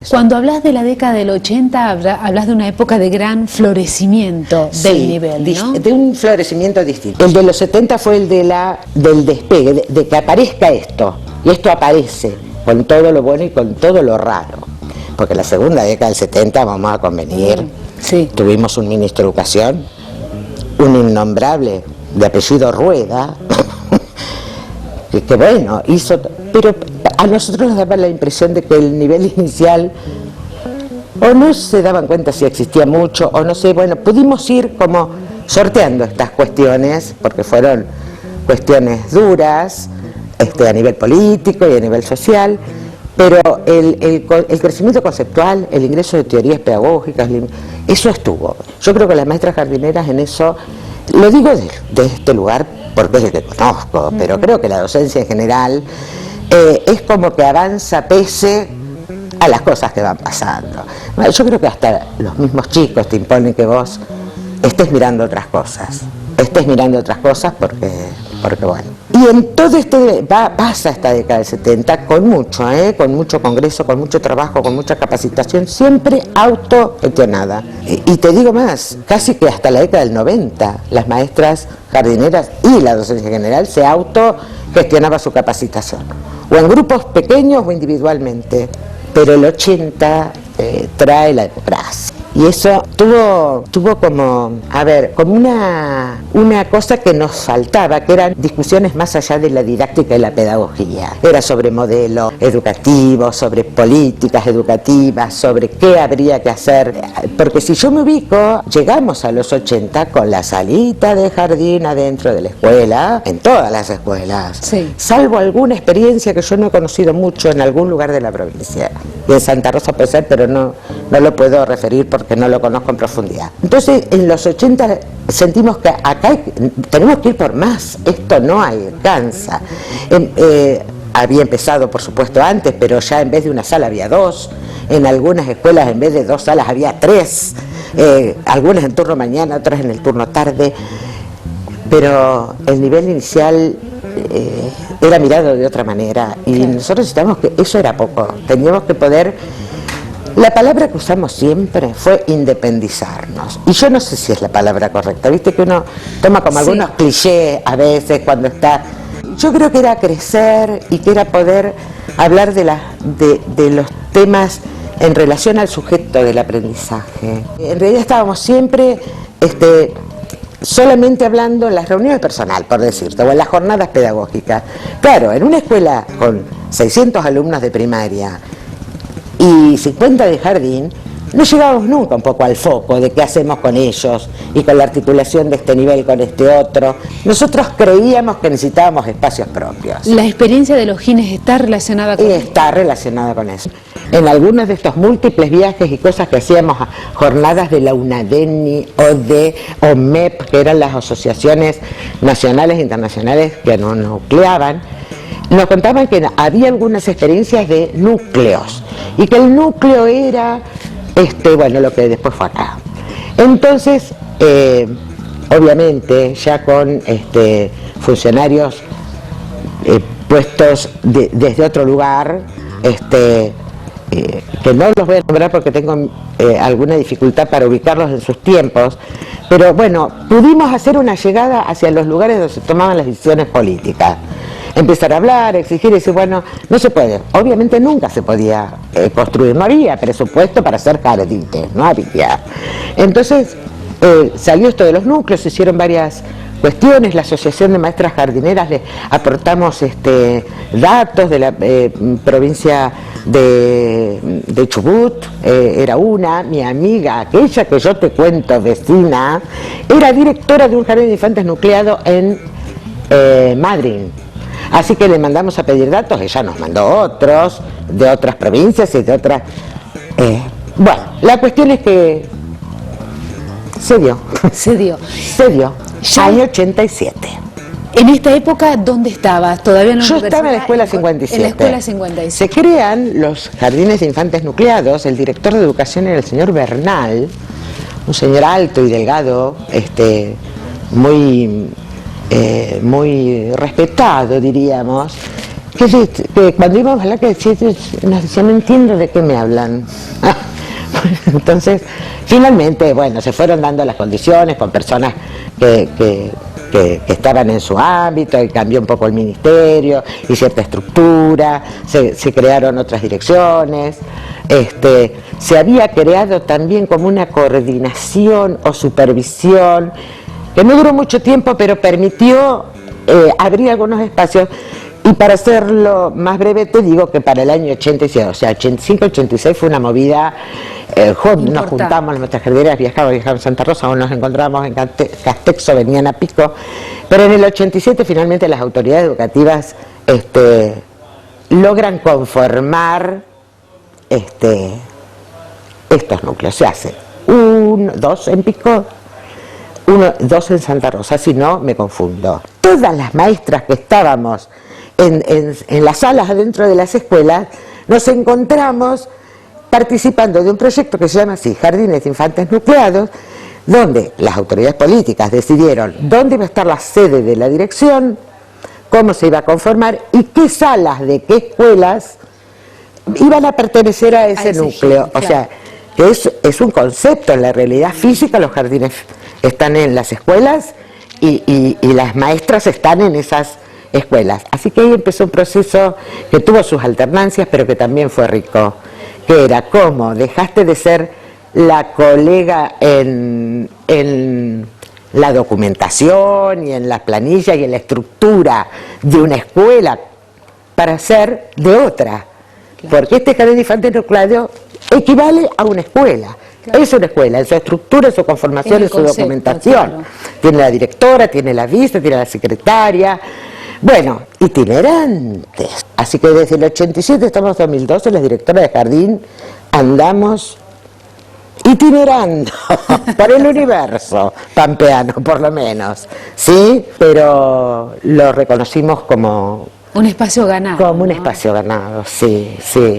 Cuando hablas de la década del 80, hablas de una época de gran florecimiento del nivel, ¿no? De un florecimiento distinto. El de los 70 fue el del despegue, de que aparezca esto, y esto aparece con todo lo bueno y con todo lo raro. Porque la segunda década del 70, vamos a convenir, tuvimos un ministro de Educación, un innombrable de apellido Rueda, que bueno, hizo... Pero a nosotros nos daba la impresión de que el nivel inicial o no se daban cuenta si existía mucho o no sé, bueno, pudimos ir como sorteando estas cuestiones porque fueron cuestiones duras a nivel político y a nivel social, pero el crecimiento conceptual, el ingreso de teorías pedagógicas, eso estuvo. Yo creo que las maestras jardineras en eso, lo digo de este lugar porque es el que conozco, pero creo que la docencia en general es como que avanza pese a las cosas que van pasando. Yo creo que hasta los mismos chicos te imponen que vos estés mirando otras cosas, porque bueno. Y en todo pasa esta década del 70 con mucho congreso, con mucho trabajo, con mucha capacitación, siempre autogestionada. Y te digo más, casi que hasta la década del 90, las maestras jardineras y la docencia general se autogestionaba su capacitación, o en grupos pequeños o individualmente, pero el 80 trae la democracia. Y eso tuvo como una cosa que nos faltaba, que eran discusiones más allá de la didáctica y la pedagogía. Era sobre modelo educativo, sobre políticas educativas, sobre qué habría que hacer. Porque si yo me ubico, llegamos a los 80 con la salita de jardín adentro de la escuela, en todas las escuelas, salvo alguna experiencia que yo no he conocido mucho en algún lugar de la provincia. Y en Santa Rosa puede ser, pero no lo puedo referir porque no lo conozco en profundidad. Entonces, en los 80 sentimos que acá tenemos que ir por más, esto no alcanza. Había empezado, por supuesto, antes, pero ya en vez de una sala había dos, en algunas escuelas en vez de dos salas había tres, algunas en turno mañana, otras en el turno tarde, pero el nivel inicial era mirado de otra manera y nosotros necesitamos que eso era poco, teníamos que poder. La palabra que usamos siempre fue independizarnos, y yo no sé si es la palabra correcta, viste que uno toma como algunos clichés a veces cuando está. Yo creo que era crecer y que era poder hablar de los temas en relación al sujeto del aprendizaje. En realidad estábamos siempre solamente hablando en las reuniones personal, por decirte, o en las jornadas pedagógicas. Claro, en una escuela con 600 alumnos de primaria y 50 de jardín, no llegábamos nunca un poco al foco de qué hacemos con ellos y con la articulación de este nivel con este otro. Nosotros creíamos que necesitábamos espacios propios. ¿La experiencia de los Gines está relacionada con eso? Está relacionada con eso. En algunos de estos múltiples viajes y cosas que hacíamos, jornadas de la UNADENI o de OMEP, que eran las asociaciones nacionales e internacionales que nos nucleaban, nos contaban que había algunas experiencias de núcleos y que el núcleo era lo que después fue acá. Entonces, obviamente, ya con funcionarios puestos desde otro lugar, que no los voy a nombrar porque tengo alguna dificultad para ubicarlos en sus tiempos, pero bueno, pudimos hacer una llegada hacia los lugares donde se tomaban las decisiones políticas. Empezar a hablar, exigir y decir, bueno, no se puede. Obviamente nunca se podía construir, no había presupuesto para hacer jardines, no había. Entonces salió esto de los núcleos, se hicieron varias cuestiones, la Asociación de Maestras Jardineras le aportamos datos de la provincia de Chubut, era mi amiga, aquella que yo te cuento, vecina, era directora de un jardín de infantes nucleado en Madrid. Así que le mandamos a pedir datos, ella nos mandó otros, de otras provincias y de otras... bueno, la cuestión es que se dio. Año 87. En esta época, ¿dónde estabas? ¿Todavía no? Yo estaba en la escuela 57. En la escuela 57. Se crean los jardines de infantes nucleados, el director de educación era el señor Bernal, un señor alto y delgado, muy respetado, diríamos, que cuando íbamos a hablar, que nos decían, no entiendo de qué me hablan. Entonces, finalmente, bueno, se fueron dando las condiciones con personas que estaban en su ámbito, y cambió un poco el ministerio y cierta estructura, se crearon otras direcciones, se había creado también como una coordinación o supervisión que no duró mucho tiempo, pero permitió abrir algunos espacios. Y para hacerlo más breve te digo que para el año 86, o sea, 85-86 fue una movida, nos juntamos, nuestras jardineras viajaban a Santa Rosa, aún nos encontramos en Castexo, venían a Pico, pero en el 87 finalmente las autoridades educativas logran conformar estos núcleos. Se hace dos en Pico, dos en Santa Rosa, si no me confundo. Todas las maestras que estábamos en las salas adentro de las escuelas, nos encontramos participando de un proyecto que se llama así, Jardines de Infantes Nucleados, donde las autoridades políticas decidieron dónde iba a estar la sede de la dirección, cómo se iba a conformar y qué salas de qué escuelas iban a pertenecer a ese núcleo. Claro. O sea, que es un concepto. En la realidad física los jardines están en las escuelas y las maestras están en esas escuelas. Así que ahí empezó un proceso que tuvo sus alternancias, pero que también fue rico, que era cómo dejaste de ser la colega en la documentación y en las planillas y en la estructura de una escuela para ser de otra. Claro. Porque este jardín de infantes nucleados equivale a una escuela. Claro. Es una escuela, en su estructura, en su conformación, en su documentación. Claro. Tiene la directora, tiene la vice, tiene la secretaria. Bueno, itinerantes. Así que desde el 87, estamos en 2012, las directoras de jardín andamos itinerando por el universo pampeano, por lo menos, ¿sí? Pero lo reconocimos como un espacio ganado. Como un espacio ganado, sí, sí.